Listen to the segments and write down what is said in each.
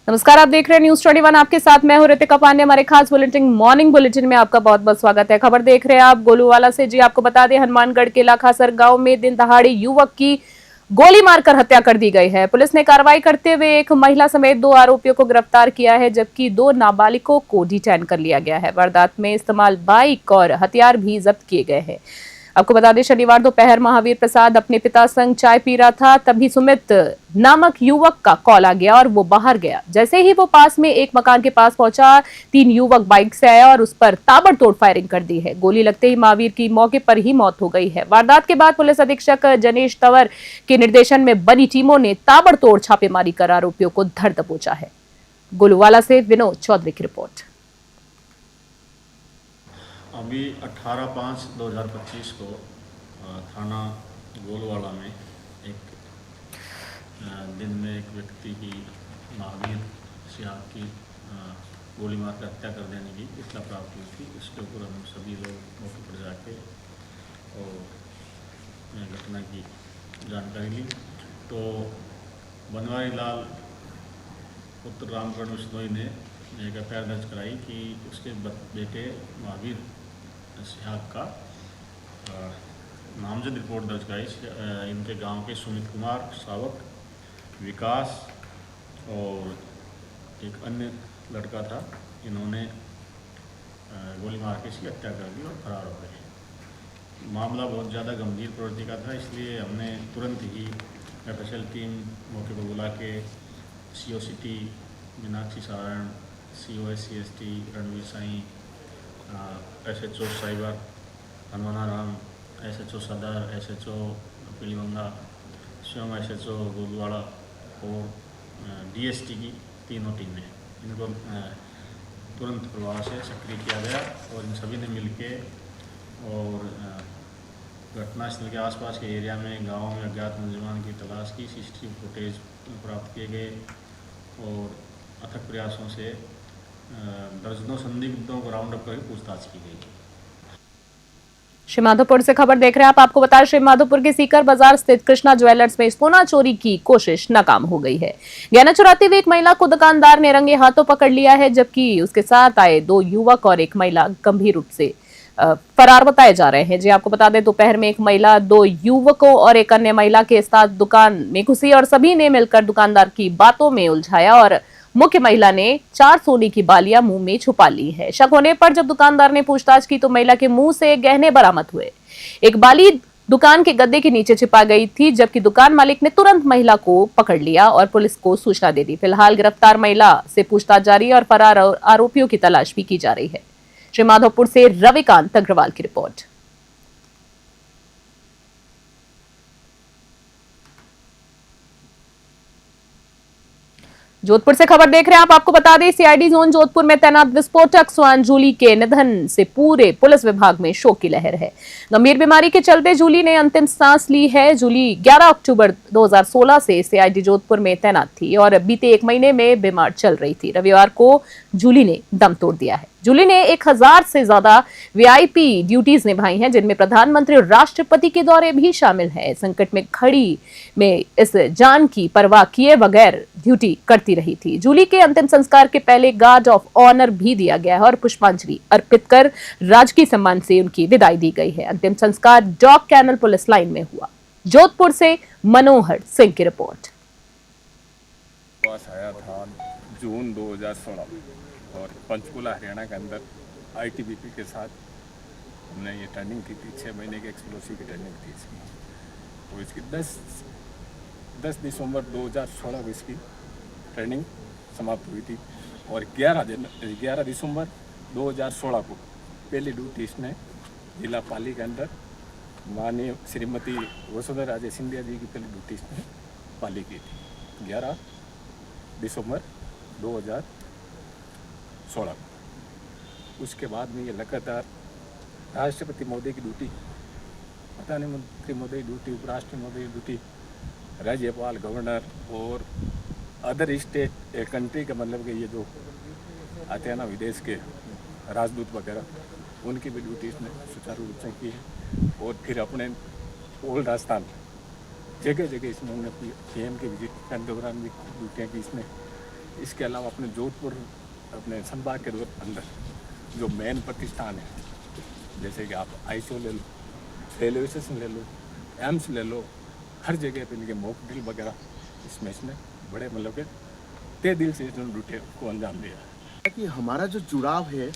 नमस्कार, आप देख रहे हैं न्यूज 21। आपके साथ मैं हूं रितिका पांडे। हमारे खास बुलेटिन मॉर्निंग बुलेटिन में आपका बहुत बहुत स्वागत है। खबर देख रहे हैं आप गोलूवाला से। जी आपको बता दें, हनुमानगढ़ के लाखासर गांव में दिन दहाड़े युवक की गोली मारकर हत्या कर दी गई है। पुलिस ने कार्रवाई करते हुए एक महिला समेत 2 आरोपियों को गिरफ्तार किया है, जबकि 2 नाबालिगों को डिटेन कर लिया गया है। वारदात में इस्तेमाल बाइक और हथियार भी जब्त किए गए हैं। आपको बता दें, शनिवार दोपहर महावीर प्रसाद अपने पिता संग चाय पी रहा था, तभी सुमित नामक युवक का कॉल आ गया और वो बाहर गया। जैसे ही वो पास में एक मकान के पास पहुंचा, 3 युवक बाइक से आया और उस पर ताबड़तोड़ फायरिंग कर दी है। गोली लगते ही महावीर की मौके पर ही मौत हो गई है। वारदात के बाद पुलिस अधीक्षक जनेश तंवर के निर्देशन में बनी टीमों ने ताबड़तोड़ छापेमारी कर आरोपियों को धर दबोचा है। गोलूवाला से विनोद चौधरी की रिपोर्ट। अभी 18/5/2025 को थाना गोलवाला में एक दिन में एक व्यक्ति की महावीर सियाग की गोली मारकर हत्या कर देने की इत्तला प्राप्त हुई थी। इसके ऊपर हम सभी लोग मौके पर जाके और घटना की जानकारी ली। तो बनवारी लाल पुत्र रामकरण बिश्नोई ने एक एफआईआर दर्ज कराई कि उसके बेटे महावीर सियाग का नामजद रिपोर्ट दर्ज कराई। इनके गांव के सुमित कुमार सावक, विकास और एक अन्य लड़का था, इन्होंने गोली मार के इसकी हत्या कर दी और फरार हो गए। मामला बहुत ज़्यादा गंभीर प्रवृत्ति का था, इसलिए हमने तुरंत ही एफएसएल टीम मौके पर बुला के CO city Meenakshi Saran, COSCST Ranveer Sai, SHO cyber Hanumanaram, SHO सदर, SHO पीलीबंगा, स्वयं SHO गोलवाड़ा और DST की तीनों टीमें, इनको तुरंत प्रभाव से सक्रिय किया गया और इन सभी ने मिलके और घटनास्थल के आसपास के एरिया में गाँव में अज्ञात नौजवान की तलाश की। CCTV फुटेज प्राप्त किए गए और अथक प्रयासों से दर्जनों संदिग्धों को राउंड अप करके पूछताछ की गई। श्री माधोपुर से खबर देख रहे हैं आप। आपको बता, श्री माधोपुर के सीकर बाजार स्थित कृष्णा ज्वेलर्स में सोना चोरी की कोशिश नाकाम हो गई है। गहना चुराते हुए एक महिला को दुकानदार ने रंगे हाथों पकड़ लिया है, जबकि उसके साथ आए 2 युवक और एक महिला गंभीर रूप से फरार बताए जा रहे हैं। जी आपको बता दें, दोपहर में एक महिला 2 युवकों और एक अन्य महिला के साथ दुकान में घुसी और सभी ने मिलकर दुकानदार की बातों में उलझाया और मुख्य महिला ने 4 सोने की बालियां मुंह में छुपा ली है। शक होने पर जब दुकानदार ने पूछताछ की तो महिला के मुंह से गहने बरामद हुए। एक बाली दुकान के गद्दे के नीचे छिपा गई थी, जबकि दुकान मालिक ने तुरंत महिला को पकड़ लिया और पुलिस को सूचना दे दी। फिलहाल गिरफ्तार महिला से पूछताछ जारी है और फरार आरोपियों की तलाश भी की जा रही है। श्री माधोपुर से रविकांत अग्रवाल की रिपोर्ट। जोधपुर से खबर देख रहे हैं आप। आपको बता दें, CID जोन जोधपुर में तैनात विस्फोटक स्वान जूली के निधन से पूरे पुलिस विभाग में शोक की लहर है। गंभीर बीमारी के चलते जूली ने अंतिम सांस ली है। जूली 11 अक्टूबर 2016 से CID जोधपुर में तैनात थी और बीते 1 महीने में बीमार चल रही थी। रविवार को जूली ने दम तोड़ दिया है। जूली ने 1000 से ज्यादा VIP ड्यूटीज निभाई हैं, जिनमें प्रधानमंत्री और राष्ट्रपति के दौरे भी शामिल हैं। संकट में खड़ी में इस जान की परवाह किए बगैर ड्यूटी करती रही थी। जूली के अंतिम संस्कार के पहले गार्ड ऑफ ऑनर भी दिया गया है और पुष्पांजलि अर्पित कर राजकीय सम्मान से उनकी विदाई दी गई है। अंतिम संस्कार डॉग कैनल पुलिस लाइन में हुआ। जोधपुर से मनोहर सिंह की रिपोर्ट। आया था जून 2016 और पंचकुला हरियाणा के अंदर ITBP के साथ हमने ये ट्रेनिंग की थी। 6 महीने की एक्सप्लोसिव की ट्रेनिंग थी इसकी। तो इसकी 10 दिसंबर 2016 को इसकी ट्रेनिंग समाप्त हुई थी और 11 दिसंबर 2016 को पहली ड्यूटी इसने जिला पाली के अंदर माननीय श्रीमती वसुंधरा राजे सिंधिया जी की पहली ड्यूटी इसने पाली की थी 11 दिसंबर 2016 को। उसके बाद में ये लगातार राष्ट्रपति महोदय की ड्यूटी, प्रधानमंत्री महोदय ड्यूटी, उपराष्ट्रपति महोदय ड्यूटी, राज्यपाल, गवर्नर और अदर स्टेट कंट्री का मतलब कि ये जो आते हैं ना विदेश के राजदूत वगैरह, उनकी भी ड्यूटी इसने सुचारू रूप से की है। और फिर अपने ओल्ड राजस्थान जगह जगह इसमें उन्होंने PM के विजिट के दौरान भी ड्यूटियाँ की इसने। इसके अलावा अपने जोधपुर अपने संभाग के अंदर जो मेन प्रतिष्ठान है, जैसे कि आप आईसीयू ले लो, रेलवे स्टेशन ले लो, एम्स ले लो, हर जगह पे इनके मॉक ड्रिल वगैरह इसमें इसने बड़े मतलब के तय दिल से इन्होंने ड्यूटी को अंजाम दिया। कि हमारा जो जुड़ाव है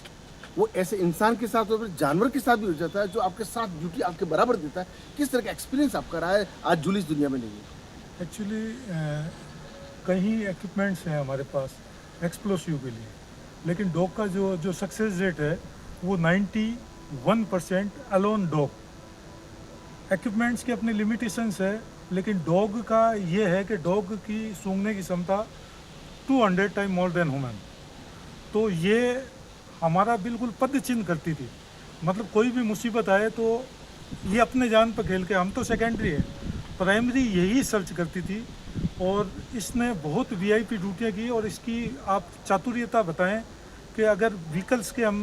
वो ऐसे इंसान के साथ और जानवर के साथ भी हो जाता है जो आपके साथ ड्यूटी आपके बराबर देता है। किस तरह का एक्सपीरियंस आपका रहा है आज जुली इस दुनिया में नहीं है? एक्चुअली कई इक्विपमेंट्स हैं हमारे पास एक्सप्लोसिव के लिए, लेकिन डॉग का जो सक्सेस रेट है वो 91% अलोन डॉग। इक्विपमेंट्स के अपने लिमिटेशंस है, लेकिन डॉग का ये है कि डॉग की सूंघने की क्षमता 200 टाइम मोर देन ह्यूमन। तो ये हमारा बिल्कुल पद चिन्ह करती थी, मतलब कोई भी मुसीबत आए तो ये अपने जान पर खेल के, हम तो सेकेंडरी है, प्राइमरी यही सर्च करती थी। और इसने बहुत वीआईपी ड्यूटियाँ की। और इसकी आप चातुर्यता बताएं कि अगर व्हीकल्स के हम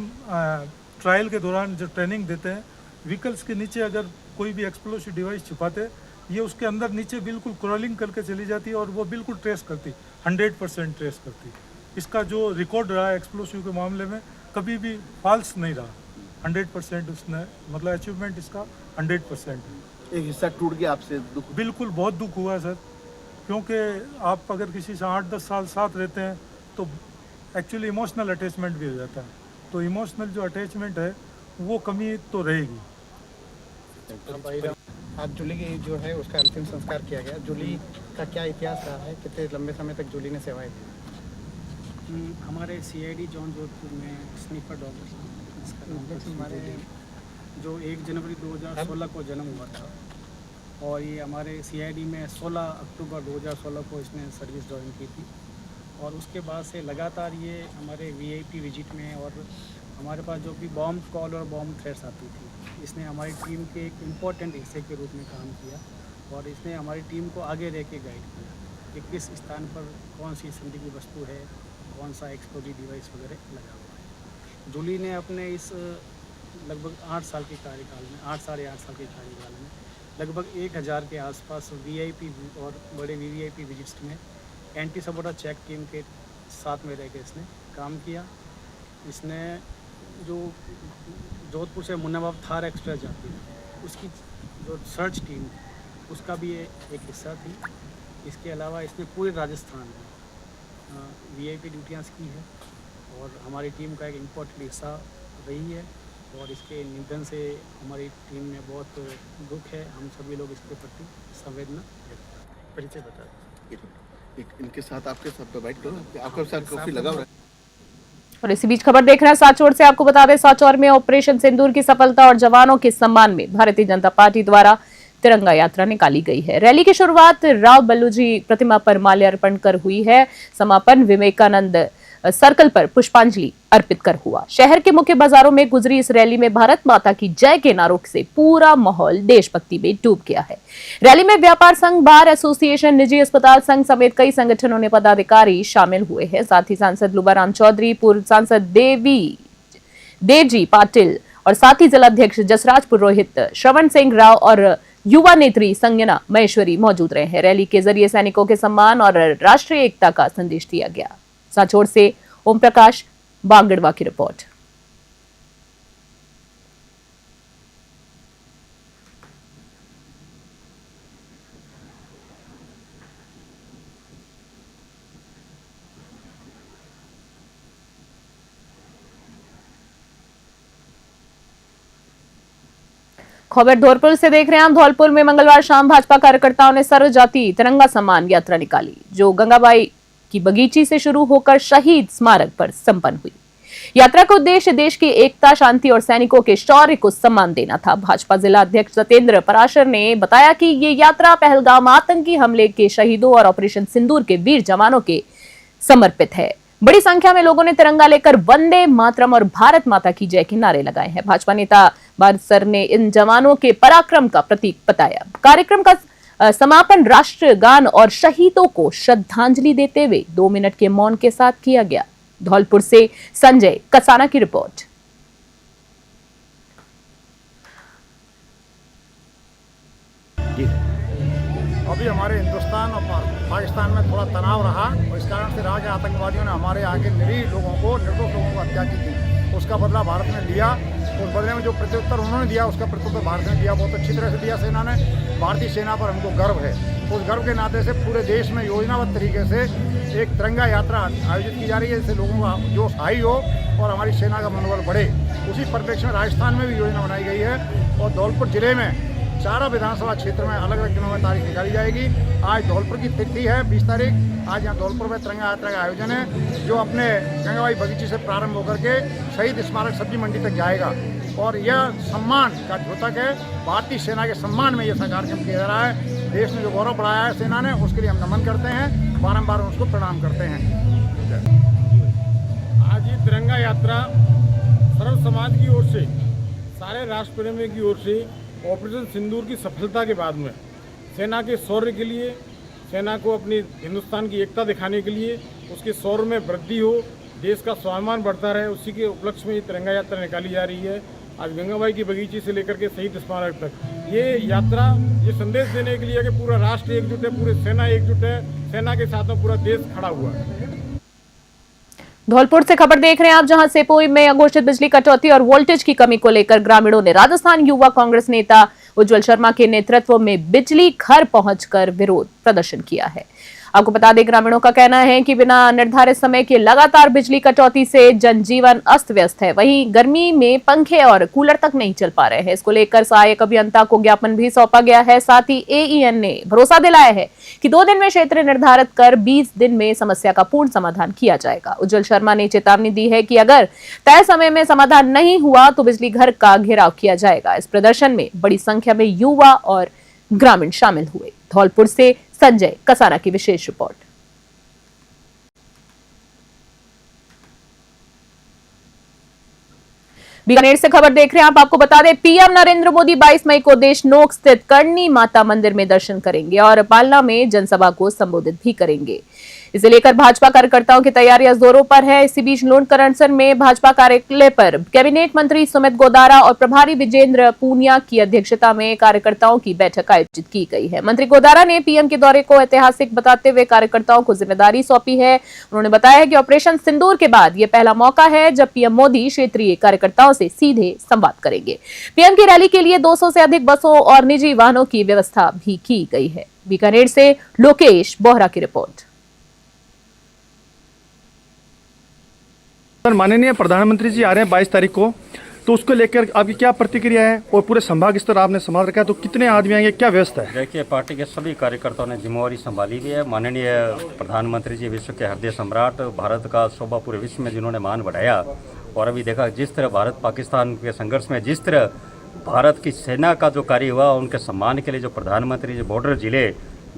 ट्रायल के दौरान जो ट्रेनिंग देते हैं, व्हीकल्स के नीचे अगर कोई भी एक्सप्लोसिव डिवाइस छिपाते, ये उसके अंदर नीचे बिल्कुल क्रॉलिंग करके चली जाती और वो बिल्कुल ट्रेस करती, 100% ट्रेस करती। इसका जो रिकॉर्ड रहा है एक्सप्लोसिव के मामले में कभी भी फॉल्स नहीं रहा, 100% उसने मतलब अचीवमेंट इसका 100% है। एक हिस्सा टूट गया आपसे, दुख बिल्कुल बहुत दुख हुआ है सर, क्योंकि आप अगर किसी से 8-10 साल साथ रहते हैं तो एक्चुअली इमोशनल अटैचमेंट भी हो जाता है। तो इमोशनल जो अटैचमेंट है वो कमी तो रहेगी। आज जूली की जो है उसका अंतिम संस्कार किया गया। जूली का क्या इतिहास रहा है, कितने लंबे समय तक जूली ने सेवाएं दी? हमारे सीआईडी जॉन जोधपुर में स्नीफर डॉग इसका नाम था हमारे, जो 1 जनवरी 2016 को जन्म हुआ था। और ये हमारे सीआईडी में 16 अक्टूबर 2016 को इसने सर्विस ज्वाइन की थी। और उसके बाद से लगातार ये हमारे वीआईपी विजिट में और हमारे पास जो भी बॉम्ब कॉल और बॉम्ब थ्रेट्स आती थी, इसने हमारी टीम के एक इम्पोर्टेंट हिस्से के रूप में काम किया। और इसने हमारी टीम को आगे रह के गाइड किया कि किस स्थान पर कौन सी संदिग्ध वस्तु है, कौन सा एक्सप्लोजिव डिवाइस वगैरह लगा हुआ है। जूली ने अपने इस लगभग 8 साल के कार्यकाल में, 8 साढ़े 8 साल के कार्यकाल में लगभग 1000 के आसपास वीआईपी और बड़े वीवीआईपी विजिट्स में एंटी सबोटा चेक टीम के साथ में रह के इसने काम किया। इसने जो जोधपुर से मुन्नाबाव थार एक्सप्रेस जाती है उसकी जो सर्च टीम उसका भी एक हिस्सा थी। इसके अलावा इसने पूरे राजस्थान में वीआईपी ड्यूटियाँ की है और हमारी टीम का एक इम्पोर्टेंट हिस्सा रही है। और इसके निधन से हमारी टीम में बहुत दुख है। हम सभी लोग इसके प्रति संवेदना व्यक्त करते हैं। परिचय बता। इनके साथ आपके साथ बाइट करो, आपके साथ काफी लगा हुआ है। और इसी बीच खबर देख रहे हैं सांचौर से। आपको बता दें सांचौर में ऑपरेशन सिंदूर की सफलता और जवानों के सम्मान में भारतीय जनता पार्टी द्वारा तिरंगा यात्रा निकाली गई है। रैली की शुरुआत राव बल्लूजी प्रतिमा पर माल्यार्पण कर हुई है। समापन विवेकानंद सर्कल पर पुष्पांजलि अर्पित कर हुआ। शहर के मुख्य बाजारों में गुजरी इस रैली में भारत माता की जय के नारों से पूरा माहौल देशभक्ति में डूब गया है। रैली में व्यापार संघ, बार एसोसिएशन, निजी अस्पताल संघ समेत कई संगठनों ने पदाधिकारी शामिल हुए हैं। साथ ही सांसद लुबाराम चौधरी, पूर्व सांसद देवजी पाटिल और साथ ही जिलाध्यक्ष जसराज पुरोहित, श्रवण सिंह राव और युवा नेत्री संजना महेश्वरी मौजूद रहे हैं। रैली के जरिए सैनिकों के सम्मान और राष्ट्रीय एकता का संदेश दिया गया। सांचौर से ओम प्रकाश बांगड़वा की रिपोर्ट। खबर धौलपुर से देख रहे हैं आप। धौलपुर में मंगलवार शाम भाजपा कार्यकर्ताओं ने सर्व जाति तिरंगा सम्मान यात्रा निकाली, जो गंगाबाई की बगीची से शुरू होकर शहीद स्मारक पर संपन्न हुई। यात्रा का उद्देश्य देश की एकता, शांति और सैनिकों के शौर्य को सम्मान देना था। भाजपा जिला अध्यक्ष सत्येंद्र पराशर ने बताया कि ये यात्रा पहलगाम आतंकी हमले के शहीदों और ऑपरेशन सिंदूर के वीर जवानों के समर्पित है। बड़ी संख्या में लोगों ने तिरंगा लेकर वंदे मातरम और भारत माता की जय के नारे लगाए हैं। भाजपा नेता बारसर ने इन जवानों के पराक्रम का प्रतीक बताया। कार्यक्रम का समापन राष्ट्रगान और शहीदों को श्रद्धांजलि देते हुए 2 मिनट के मौन के साथ किया गया। धौलपुर से संजय कसाना की रिपोर्ट। अभी हमारे हिंदुस्तान और पाकिस्तान में थोड़ा तनाव रहा और इस कारण से रहा कि आतंकवादियों ने हमारे आगे निरीह लोगों को, निर्दोष लोगों को हत्या की थी। उसका बदला भारत ने लिया। उस बदले में जो प्रत्युत्तर उन्होंने दिया उसका प्रत्युत्तर भारत ने दिया, बहुत अच्छी तरह से दिया सेना ने। भारतीय सेना पर हमको गर्व है। उस गर्व के नाते से पूरे देश में योजनाबद्ध तरीके से एक तिरंगा यात्रा आयोजित की जा रही है, जिससे लोगों का जोश हाई हो और हमारी सेना का मनोबल बढ़े। उसी परिप्रेक्ष्य में राजस्थान में भी योजना बनाई गई है और धौलपुर जिले में चारा विधानसभा क्षेत्र में अलग अलग दिनों में तारीख निकाली जाएगी। आज धौलपुर की तिथि है 20 तारीख। आज यहाँ धौलपुर में तिरंगा यात्रा का आयोजन है, जो अपने गंगाबाई बगीचे से प्रारंभ होकर के शहीद स्मारक सब्जी मंडी तक जाएगा। और यह सम्मान का द्योतक है, भारतीय सेना के सम्मान में यह कार्यक्रम किया जा रहा है। देश ने जो गौरव बढ़ाया है सेना ने, उसके लिए हम नमन करते हैं, बारम्बार उसको प्रणाम करते हैं। आज ये तिरंगा यात्रा सर्व समाज की ओर से, सारे राष्ट्र प्रेमी की ओर से ऑपरेशन सिंदूर की सफलता के बाद में सेना के शौर्य के लिए, सेना को अपनी हिंदुस्तान की एकता दिखाने के लिए, उसके शौर्य में वृद्धि हो, देश का स्वाभिमान बढ़ता रहे, उसी के उपलक्ष्य में ये तिरंगा यात्रा निकाली जा रही है। आज गंगाबाई की बगीचे से लेकर के शहीद स्मारक तक ये यात्रा ये संदेश देने के लिए कि पूरा राष्ट्र एकजुट है, पूरी सेना एकजुट है, सेना के साथ में पूरा देश खड़ा हुआ है। धौलपुर से खबर देख रहे हैं आप, जहां सेपोई में अघोषित बिजली कटौती और वोल्टेज की कमी को लेकर ग्रामीणों ने राजस्थान युवा कांग्रेस नेता उज्जवल शर्मा के नेतृत्व में बिजली घर पहुंचकर विरोध प्रदर्शन किया है। आपको बता दें, ग्रामीणों का कहना है कि बिना निर्धारित समय के लगातार बिजली कटौती से जनजीवन अस्त व्यस्त है। वहीं गर्मी में पंखे और कूलर तक नहीं चल पा रहे हैं। इसको लेकर सहायक अभियंता को ज्ञापन भी सौंपा गया है। साथ ही एईएन ने भरोसा दिलाया है कि 2 दिन में क्षेत्र निर्धारित कर 20 दिन में समस्या का पूर्ण समाधान किया जाएगा। उज्जवल शर्मा ने चेतावनी दी है कि अगर तय समय में समाधान नहीं हुआ तो बिजली घर का घेराव किया जाएगा। इस प्रदर्शन में बड़ी संख्या में युवा और ग्रामीण शामिल हुए। धौलपुर से संजय कसाना की विशेष रिपोर्ट। बीकानेर से खबर देख रहे हैं आप। आपको बता दें, पीएम नरेंद्र मोदी 22 मई को देशनोक स्थित करणी माता मंदिर में दर्शन करेंगे और पालना में जनसभा को संबोधित भी करेंगे। इसे लेकर भाजपा कार्यकर्ताओं की तैयारियां जोरों पर है। इसी बीच लोनकरणसर में भाजपा कार्यालय पर कैबिनेट मंत्री सुमित गोदारा और प्रभारी विजेंद्र पूनिया की अध्यक्षता में कार्यकर्ताओं की बैठक आयोजित की गई है। मंत्री गोदारा ने पीएम के दौरे को ऐतिहासिक बताते हुए कार्यकर्ताओं को जिम्मेदारी सौंपी है। उन्होंने बताया कि ऑपरेशन सिंदूर के बाद यह पहला मौका है जब पीएम मोदी क्षेत्रीय कार्यकर्ताओं से सीधे संवाद करेंगे। पीएम की रैली के लिए 200 से अधिक बसों और निजी वाहनों की व्यवस्था भी की गई है। बीकानेर से लोकेश बोहरा की रिपोर्ट। सर, माननीय प्रधानमंत्री जी आ रहे हैं 22 तारीख को, तो उसको लेकर आपकी क्या प्रतिक्रिया है? और पूरे संभाग स्तर आपने संभाल रखा है, तो कितने आदमी आएंगे, क्या व्यवस्था है? देखिए, पार्टी के सभी कार्यकर्ताओं ने जिम्मेवारी संभाली हुई है। माननीय प्रधानमंत्री जी विश्व के हृदय सम्राट, भारत का शोभा पूरे विश्व में जिन्होंने मान बढ़ाया, और अभी देखा जिस तरह भारत पाकिस्तान के संघर्ष में जिस तरह भारत की सेना का जो कार्य हुआ, उनके सम्मान के लिए जो प्रधानमंत्री जो बॉर्डर जिले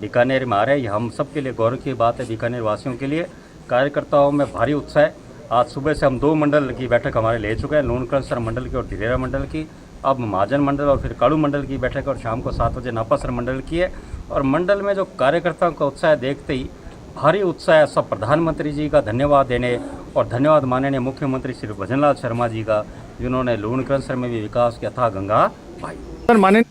बीकानेर में आ रहे हैं, ये हम सब के लिए गौरव की बात है। बीकानेर वासियों के लिए कार्यकर्ताओं में भारी उत्साह है। आज सुबह से हम 2 मंडल की बैठक हमारे ले चुके हैं, लोनकरणसर मंडल की और धिरेरा मंडल की। अब महाजन मंडल और फिर कालू मंडल की बैठक और शाम को 7 बजे नापासर मंडल की है। और मंडल में जो कार्यकर्ताओं का उत्साह देखते ही भारी उत्साह है। सब प्रधानमंत्री जी का धन्यवाद देने और धन्यवाद माननीय मुख्यमंत्री श्री भजनलाल शर्मा जी का, जिन्होंने लोनकरणसर में भी विकास की अथाह गंगा पाई।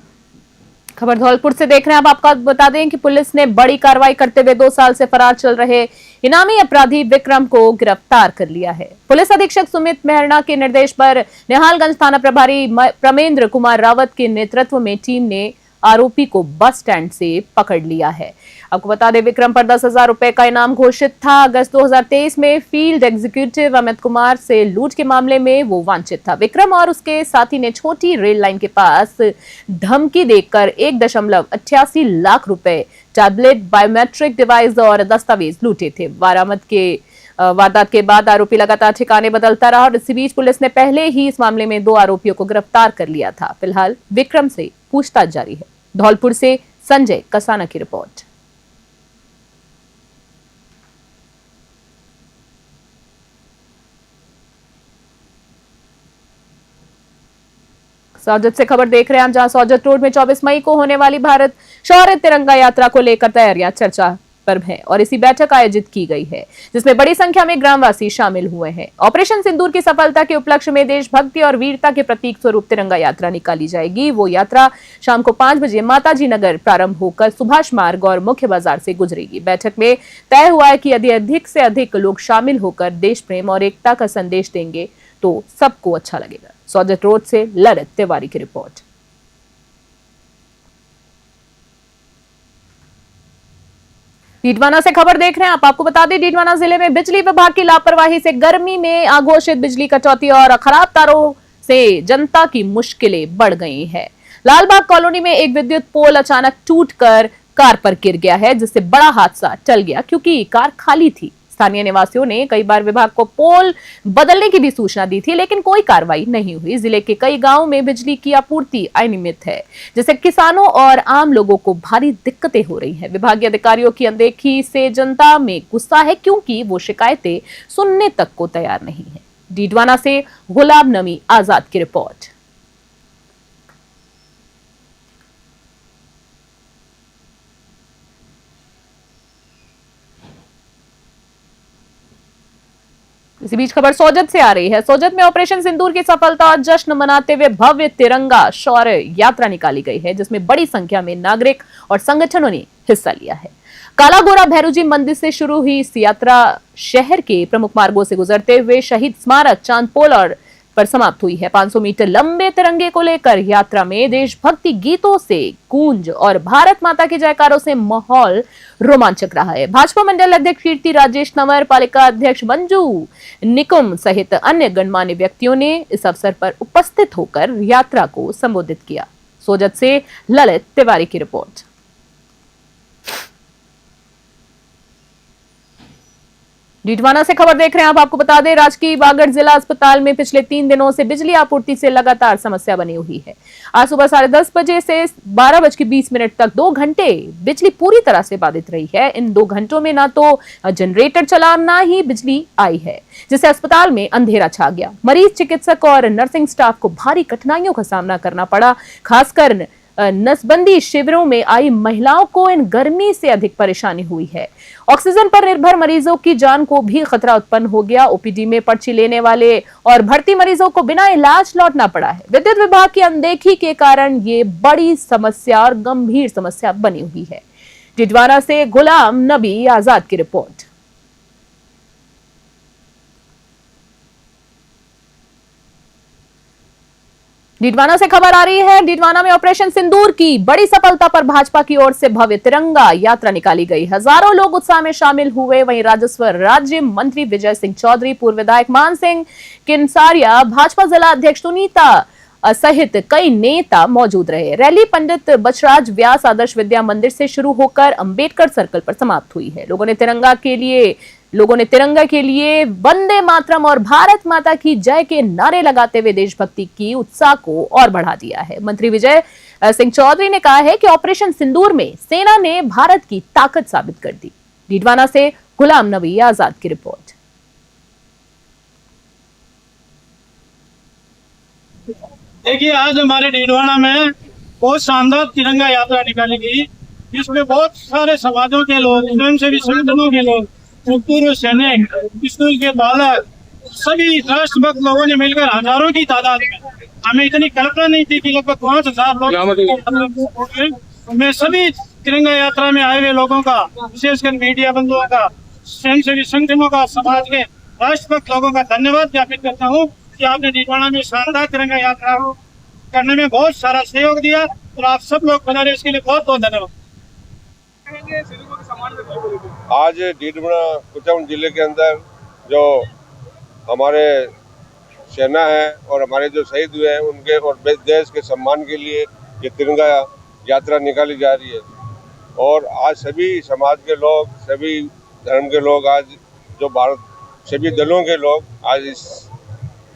खबर धौलपुर से देख रहे हैं आप। आपको बता दें कि पुलिस ने बड़ी कार्रवाई करते हुए 2 साल से फरार चल रहे इनामी अपराधी विक्रम को गिरफ्तार कर लिया है। पुलिस अधीक्षक सुमित मेहरना के निर्देश पर निहालगंज थाना प्रभारी प्रमेंद्र कुमार रावत के नेतृत्व में टीम ने आरोपी को बस स्टैंड से पकड़ लिया है। आपको बता दें, विक्रम पर 10,000 रुपए का इनाम घोषित था। अगस्त 2023 में फील्ड एग्जीक्यूटिव अमित कुमार से लूट के मामले में वो वांछित था। विक्रम और उसके साथी ने छोटी रेल लाइन के पास धमकी देकर 1.88 लाख रुपए, टैबलेट, बायोमेट्रिक डिवाइस और दस्तावेज लूटे थे। वारदात के बाद आरोपी लगातार ठिकाने बदलता रहा और इसी बीच पुलिस ने पहले ही इस मामले में 2 आरोपियों को गिरफ्तार कर लिया था। फिलहाल विक्रम से पूछताछ जारी है। धौलपुर से संजय कसाना की रिपोर्ट। सौजत से खबर देख रहे हैं, जहां सौजत रोड में 24 मई को होने वाली भारत शौर्य तिरंगा यात्रा को लेकर तैयारियां चर्चा पर्व है और इसी बैठक आयोजित की गई है जिसमें बड़ी संख्या में ग्रामवासी शामिल हुए हैं। ऑपरेशन सिंदूर की सफलता के उपलक्ष्य में देशभक्ति और वीरता के प्रतीक स्वरूप तिरंगा यात्रा निकाली जाएगी। वो यात्रा शाम को 5 बजे माताजी नगर प्रारंभ होकर सुभाष मार्ग और मुख्य बाजार से गुजरेगी। बैठक में तय हुआ है कि यदि अधिक से अधिक लोग शामिल होकर देश प्रेम और एकता का संदेश देंगे तो सबको अच्छा लगेगा। सौजत रोड से ललित तिवारी की रिपोर्ट। डीडवाना से खबर देख रहे हैं आप। आपको बता दें, डीडवाना जिले में बिजली विभाग की लापरवाही से गर्मी में अघोषित बिजली कटौती और खराब तारों से जनता की मुश्किलें बढ़ गई हैं। लालबाग कॉलोनी में एक विद्युत पोल अचानक टूटकर कार पर गिर गया है जिससे बड़ा हादसा टल गया क्योंकि कार खाली थी। स्थानीय निवासियों ने कई बार विभाग को पोल बदलने की भी सूचना दी थी लेकिन कोई कार्रवाई नहीं हुई। जिले के कई गांवों में बिजली की आपूर्ति अनियमित है जिससे किसानों और आम लोगों को भारी दिक्कतें हो रही हैं। विभागीय अधिकारियों की अनदेखी से जनता में गुस्सा है क्योंकि वो शिकायतें सुनने तक को तैयार नहीं है। डीडवाना से गुलाब नबी आजाद की रिपोर्ट। इसी बीच खबर सोजत से आ रही है। सोजत में ऑपरेशन सिंदूर की सफलता और जश्न मनाते हुए भव्य तिरंगा शौर्य यात्रा निकाली गई है जिसमें बड़ी संख्या में नागरिक और संगठनों ने हिस्सा लिया है। कालागोरा भैरूजी मंदिर से शुरू हुई इस यात्रा शहर के प्रमुख मार्गों से गुजरते हुए शहीद स्मारक चांदपोल और पर समाप्त हुई है। 500 मीटर लंबे तिरंगे को लेकर यात्रा में देशभक्ति गीतों से गूंज और भारत माता के जयकारों से माहौल रोमांचक रहा है। भाजपा मंडल अध्यक्ष कीर्ति राजेश, नगर पालिका अध्यक्ष मंजू निकुम सहित अन्य गणमान्य व्यक्तियों ने इस अवसर पर उपस्थित होकर यात्रा को संबोधित किया। सोजत से ललित तिवारी की रिपोर्ट। डीडवाना से खबर देख रहे हैं आप। आपको बता दें, राजकीय बागड़ जिला अस्पताल में पिछले 3 दिनों से बिजली आपूर्ति से लगातार समस्या बनी हुई है। आज सुबह 10:30 बजे से 12:20 तक 2 घंटे बिजली पूरी तरह से बाधित रही है। इन 2 घंटों में ना तो जनरेटर चला ना ही बिजली आई है जिससे अस्पताल में अंधेरा छा गया। मरीज, चिकित्सक और नर्सिंग स्टाफ को भारी कठिनाइयों का सामना करना पड़ा। खासकर नसबंदी शिविरों में आई महिलाओं को इन गर्मी से अधिक परेशानी हुई है। ऑक्सीजन पर निर्भर मरीजों की जान को भी खतरा उत्पन्न हो गया। ओपीडी में पर्ची लेने वाले और भर्ती मरीजों को बिना इलाज लौटना पड़ा है। विद्युत विभाग की अनदेखी के कारण ये बड़ी समस्या और गंभीर समस्या बनी हुई है। डीडवाना से गुलाम नबी आजाद की रिपोर्ट। डीडवाना से खबर आ रही है। डीडवाना में ऑपरेशन सिंदूर की बड़ी सफलता पर भाजपा की ओर से भव्य तिरंगा यात्रा निकाली गई। हजारों लोग उत्साह में शामिल हुए। वहीं राजस्व राज्य मंत्री विजय सिंह चौधरी, पूर्व विधायक मान सिंह किनसारिया, भाजपा जिला अध्यक्ष सुनीता सहित कई नेता मौजूद रहे। रैली पंडित बचराज व्यास आदर्श विद्या मंदिर से शुरू होकर अंबेडकर सर्कल पर समाप्त हुई है। लोगों ने तिरंगा के लिए वंदे मातरम और भारत माता की जय के नारे लगाते हुए देशभक्ति की उत्साह को और बढ़ा दिया है। मंत्री विजय सिंह चौधरी ने कहा है कि ऑपरेशन सिंदूर में सेना ने भारत की ताकत साबित कर दी। डीडवाना से गुलाम नबी आजाद की रिपोर्ट। देखिए, आज हमारे डीडवाना में बहुत शानदार तिरंगा यात्रा निकाली गई, जिसमें बहुत सारे समाजों के लोग, स्वयंसेवी संगठनों के लोग, पूर्व सैनिक, स्कूल के बालक, सभी राष्ट्रभक्त लोगों ने मिलकर हजारों की तादाद में, हमें इतनी कल्पना नहीं थी कि लगभग 5000 लोग। मैं सभी तिरंगा यात्रा में आए हुए लोगों का, विशेषकर मीडिया बंधुओं का, स्वयंसेवी संगठनों का, समाज के राष्ट्रभक्त लोगों का धन्यवाद ज्ञापित करता हूँ कि आपने डीडवाना में शानदार तिरंगा यात्रा करने में बहुत सारा सहयोग दिया और आप सब लोग बना रहे, इसके लिए बहुत बहुत धन्यवाद। आज डीडवाना कुचामन जिले के अंदर जो हमारे सेना है और हमारे जो शहीद हुए हैं उनके और देश के सम्मान के लिए ये तिरंगा यात्रा निकाली जा रही है। और आज सभी समाज के लोग, सभी धर्म के लोग, आज जो भारत सभी दलों के लोग आज इस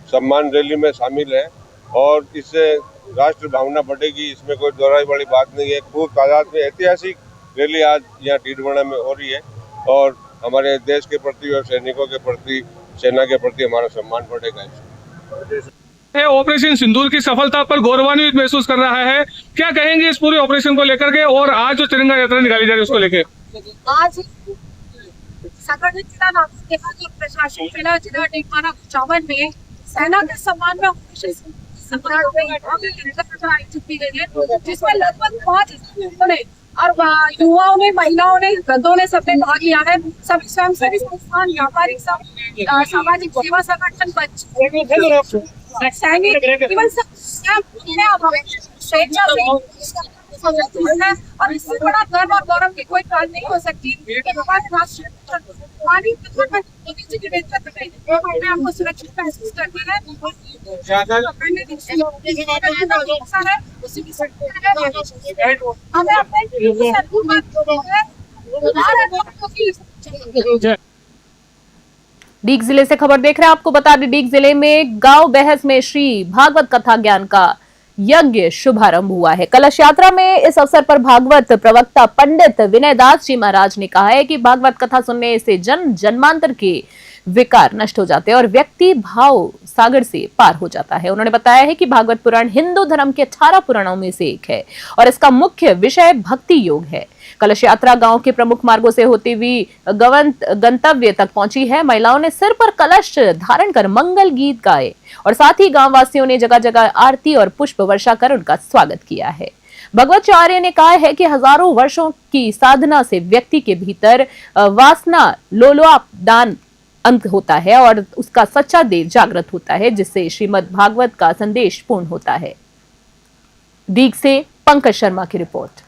सम्मान रैली में शामिल हैं और इससे राष्ट्र भावना बढ़ेगी, इसमें कोई दोहराई वाली बात नहीं है। खूब तादाद में ऐतिहासिक रैली आज यहाँ डीडवाना में हो रही है और हमारे देश के प्रति और सैनिकों के प्रति, सेना के प्रति हमारा सम्मान बढ़ेगा। ऑपरेशन सिंदूर की सफलता पर गौरवान्वित महसूस कर रहा है। क्या कहेंगे इस पूरे ऑपरेशन को लेकर के और आज जो तिरंगा यात्रा निकाली जा रही है उसको लेकर? आज संगठित जिला नागरिक विभाग और प्रशासन जिला टेकवाना कुचामन में सेना के सम्मान में ऑपरेशन सम्राट में आयोजित की गई है, जिसमें लगभग 5 ने और युवाओं ने, महिलाओं ने, वृद्धों ने सबने भाग लिया है। सभी स्वयंसेवी संस्थान, व्यापारिक संघ, सामाजिक सेवा संगठन, सैनिक, केवल स्वेच्छा से है और इससे बड़ा गर्व और गौरव की कोई बात नहीं हो सकती कि हमारे राष्ट्रीय मोदी जी के नेतृत्व में हमें आपको सुरक्षित महसूस करना है। हमें अपने डीग जिले से खबर देख रहे हैं। आपको बता दें, डीग जिले में गांव बहस में श्री भागवत कथा ज्ञान का यज्ञ शुभारंभ हुआ है। कलश यात्रा में इस अवसर पर भागवत प्रवक्ता पंडित विनय दास जी महाराज ने कहा है कि भागवत कथा सुनने से जन्म जन्मांतर के विकार नष्ट हो जाते हैं और व्यक्ति भाव सागर से पार हो जाता है। उन्होंने बताया है कि भागवत पुराण हिंदू धर्म के 18 पुराणों में से एक है और इसका मुख्य विषय भक्ति योग है। कलश यात्रा गांव के प्रमुख मार्गों से होती हुई गंतव्य तक पहुंची है। महिलाओं ने सिर पर कलश धारण कर मंगल गीत गाए और साथ ही गांव वासियों ने जगह जगह आरती और पुष्प वर्षा कर उनका स्वागत किया है। भगवताचार्य ने कहा है कि हजारों वर्षों की साधना से व्यक्ति के भीतर वासना लोलुपदान अंत होता है और उसका सच्चा देव जागृत होता है, जिससे श्रीमद् भागवत का संदेश पूर्ण होता है। दीग से पंकज शर्मा की रिपोर्ट।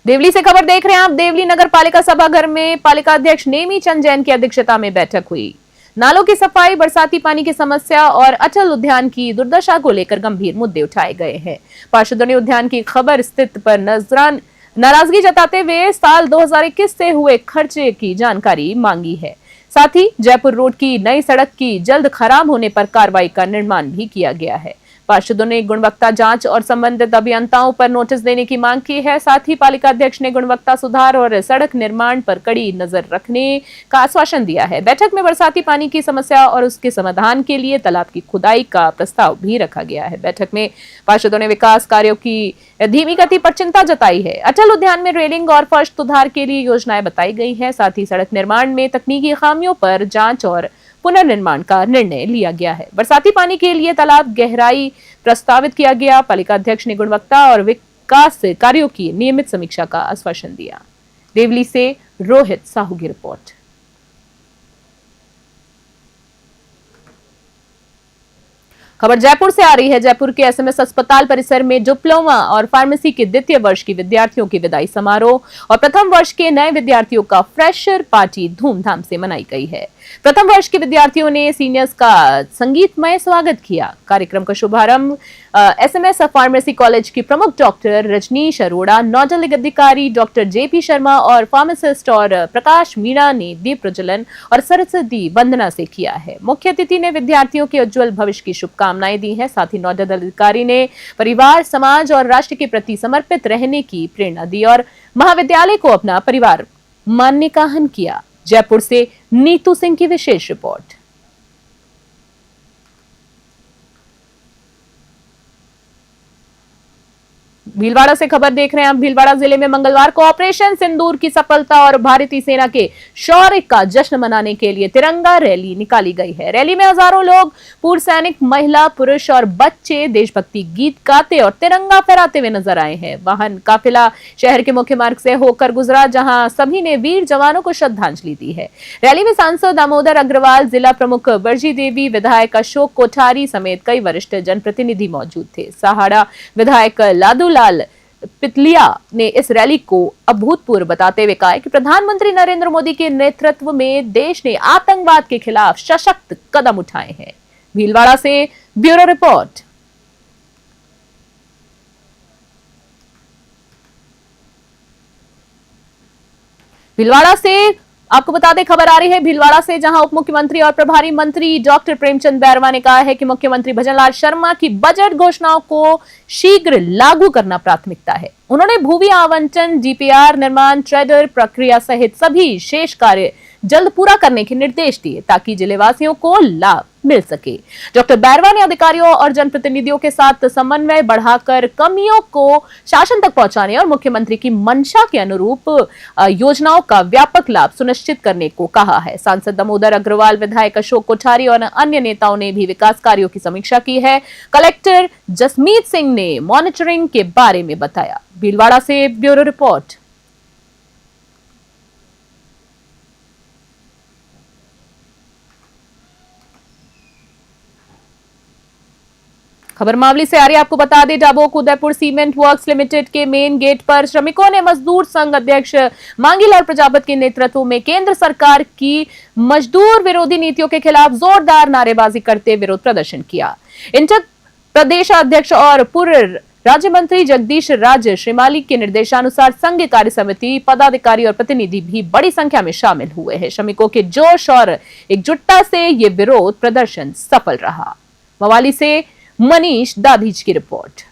देवली से खबर देख रहे हैं आप। देवली नगर पालिका सभाघर में पालिका अध्यक्ष नेमी चंद जैन की अध्यक्षता में बैठक हुई। नालों की सफाई, बरसाती पानी की समस्या और अचल उद्यान की दुर्दशा को लेकर गंभीर मुद्दे उठाए गए हैं। पार्षदों ने उद्यान की खबर स्थिति पर नाराजगी जताते हुए साल 2021 से हुए खर्चे की जानकारी मांगी है। साथ ही जयपुर रोड की नई सड़क की जल्द खराब होने पर कार्रवाई का निर्माण भी किया गया है। पार्षदों ने गुणवत्ता जांच और संबंधित अभियंताओं पर नोटिस देने की मांग की है। साथ ही पालिका अध्यक्ष ने गुणवत्ता सुधार और सड़क निर्माण पर कड़ी नजर रखने का आश्वासन दिया है। बैठक में बरसाती पानी की समस्या और उसके समाधान के लिए तालाब की खुदाई का प्रस्ताव भी रखा गया है। बैठक में पार्षदों ने विकास कार्यों की धीमी गति पर चिंता जताई है। अटल उद्यान में रेलिंग और फर्श सुधार के लिए योजनाएं बताई गई हैं। साथ ही सड़क निर्माण में तकनीकी खामियों पर जांच और पुनर्निर्माण का निर्णय लिया गया है। बरसाती पानी के लिए तालाब गहराई प्रस्तावित किया गया। पालिका अध्यक्ष ने गुणवत्ता और विकास कार्यों की नियमित समीक्षा का आश्वासन दिया। देवली से रोहित साहू की रिपोर्ट। खबर जयपुर से आ रही है। जयपुर के एसएमएस अस्पताल परिसर में डिप्लोमा और फार्मेसी के द्वितीय वर्ष की विद्यार्थियों की विदाई समारोह और प्रथम वर्ष के नए विद्यार्थियों का फ्रेशर पार्टी धूमधाम से मनाई गई है। प्रथम वर्ष के विद्यार्थियों ने सीनियर्स का संगीतमय स्वागत किया। कार्यक्रम का शुभारंभ एसएमएस फार्मेसी कॉलेज की प्रमुख डॉक्टर रजनीश अरोड़ा, नोडल अधिकारी डॉक्टर जेपी शर्मा और फार्मासिस्ट और प्रकाश मीणा ने दीप प्रज्वलन और सरस्वती वंदना से किया है। मुख्य अतिथि ने विद्यार्थियों के उज्जवल भविष्य की शुभकामनाएं दी हैं। साथ ही नोडल अधिकारी ने परिवार, समाज और राष्ट्र के प्रति समर्पित रहने की प्रेरणा दी और महाविद्यालय को अपना परिवार मानने का आह्वान किया। जयपुर से नीतू सिंह की विशेष रिपोर्ट। भीलवाड़ा से खबर देख रहे हैं आप। भीलवाड़ा जिले में मंगलवार को ऑपरेशन सिंदूर की सफलता और भारतीय सेना के शौर्य का जश्न मनाने के लिए तिरंगा रैली निकाली गई है। रैली में हजारों लोग, पूर्व सैनिक, महिला, पुरुष और बच्चे देशभक्ति गीत गाते और तिरंगा फहराते हुए नजर आए हैं। वाहन काफिला शहर के मुख्य मार्ग से होकर गुजरा, जहां सभी ने वीर जवानों को श्रद्धांजलि दी है। रैली में सांसद दामोदर अग्रवाल, जिला प्रमुख बरजी देवी, विधायक अशोक कोठारी समेत कई वरिष्ठ जनप्रतिनिधि मौजूद थे। सहाड़ा विधायक लादू पितलिया ने इस रैली को अभूतपूर्व बताते हुए कहा कि प्रधानमंत्री नरेंद्र मोदी के नेतृत्व में देश ने आतंकवाद के खिलाफ सशक्त कदम उठाए हैं। भीलवाड़ा से ब्यूरो रिपोर्ट। भीलवाड़ा से आपको बता दें, खबर आ रही है भीलवाड़ा से, जहां उप मुख्यमंत्री और प्रभारी मंत्री डॉक्टर प्रेमचंद बैरवा ने कहा है कि मुख्यमंत्री भजनलाल शर्मा की बजट घोषणाओं को शीघ्र लागू करना प्राथमिकता है। उन्होंने भूमि आवंटन, डीपीआर निर्माण, ट्रेडर प्रक्रिया सहित सभी शेष कार्य जल्द पूरा करने के निर्देश दिए ताकि जिलेवासियों को लाभ मिल सके। डॉक्टर बैरवा ने अधिकारियों और जनप्रतिनिधियों के साथ समन्वय बढ़ाकर कमियों को शासन तक पहुंचाने और मुख्यमंत्री की मंशा के अनुरूप योजनाओं का व्यापक लाभ सुनिश्चित करने को कहा है। सांसद दामोदर अग्रवाल, विधायक अशोक कोठारी और अन्य नेताओं ने भी विकास कार्यों की समीक्षा की है। कलेक्टर जसमीत सिंह ने मॉनिटरिंग के बारे में बताया। भीलवाड़ा से ब्यूरो रिपोर्ट। खबर मावली से आ रही है, आपको बता दें, डाबोक उदयपुर सीमेंट वर्क्स लिमिटेड के मेन गेट पर श्रमिकों ने मजदूर संघ अध्यक्ष मांगीलाल प्रजापत के नेतृत्व में केंद्र सरकार की मजदूर विरोधी नीतियों के खिलाफ जोरदार नारेबाजी करते विरोध प्रदर्शन किया। इंटक प्रदेश अध्यक्ष और पूर्व राज्य मंत्री जगदीश राज श्रीमाली के निर्देशानुसार संघ कार्य समिति, पदाधिकारी और प्रतिनिधि भी बड़ी संख्या में शामिल हुए हैं। श्रमिकों के जोश और एकजुटता से ये विरोध प्रदर्शन सफल रहा। मवाली से मनीष दाधीज की रिपोर्ट।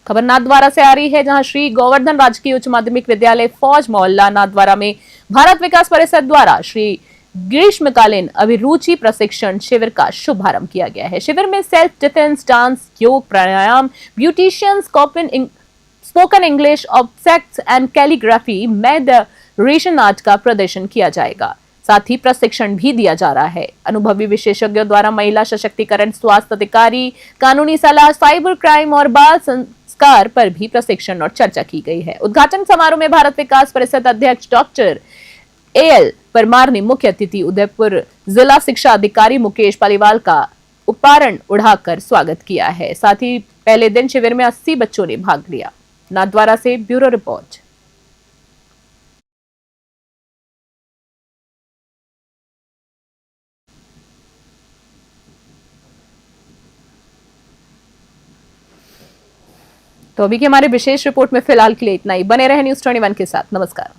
खबर नाथद्वारा से आ रही है, जहां श्री गोवर्धन राजकीय उच्च माध्यमिक विद्यालय फौज मोहल्ला नाथद्वारा में भारत विकास परिषद द्वारा श्री ग्रीष्मकालीन अभिरुचि प्रशिक्षण शिविर का शुभारंभ किया गया है। शिविर में self defence, dance, yoga, pranayama, beautician, spoken English, objects and calligraphy, रेशन आर्ट का प्रदर्शन किया जाएगा। साथ ही प्रशिक्षण भी दिया जा रहा है। अनुभवी विशेषज्ञों द्वारा महिला सशक्तिकरण, स्वास्थ्य अधिकारी, कानूनी सलाह, साइबर क्राइम और बाल संस्कार पर भी प्रशिक्षण और चर्चा की गई है। उद्घाटन समारोह में भारत विकास परिषद अध्यक्ष डॉक्टर एएल परमार ने मुख्य अतिथि उदयपुर जिला शिक्षा अधिकारी मुकेश पालीवाल का उपहारण उड़ाकर स्वागत किया है। साथ ही पहले दिन शिविर में 80 बच्चों ने भाग लिया। नाथद्वारा से ब्यूरो रिपोर्ट। तो अभी की हमारे विशेष रिपोर्ट में फिलहाल के लिए इतना ही। बने रहे न्यूज़ 21 के साथ। नमस्कार।